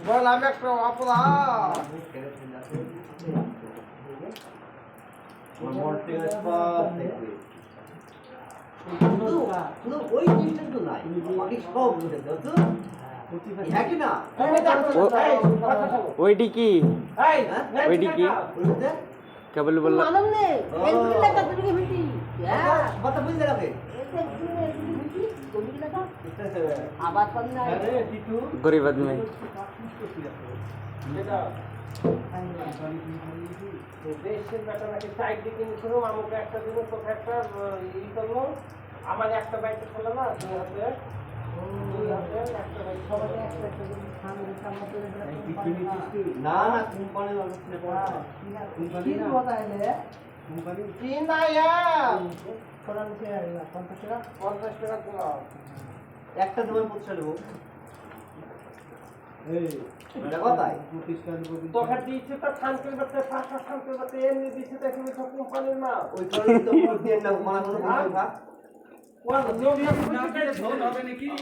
বল আমি একটা অপরাধ ওই জিনিসটা তো নাই বাকি সব না ওইটি কি ওইটি কি কেবল বললাম মালুম নেই এগুলি লেখা তুমি কি ভিটি কথা বুঝতে লাগে আবার কোন না गरीब आदमी দেশের ব্যাটা নাকি সাইড দিকে শুরু আমাকে একটা দিন তো একটা ই করলো আমার একটা বাইক ছিল না দুই হাতে একটা বাইক সবাই একটা না না কোম্পানি কোম্পানি না বতাইলে কোম্পানি তিন আয়া কোরআন সে 50 টাকা 50 টাকা দিলাম একটা দোকান পৌঁছালো এই দেখো তাই তো হ্যাঁ দিচ্ছে তো খানকে বাতে পাঁচটা খানকে বাতে এমনি দিচ্ছে তো তুমি তো কোম্পানির না ওই কারণে তো দিয়ে না মানে কোনো ভাগ ওয়া লোক না হবে নাকি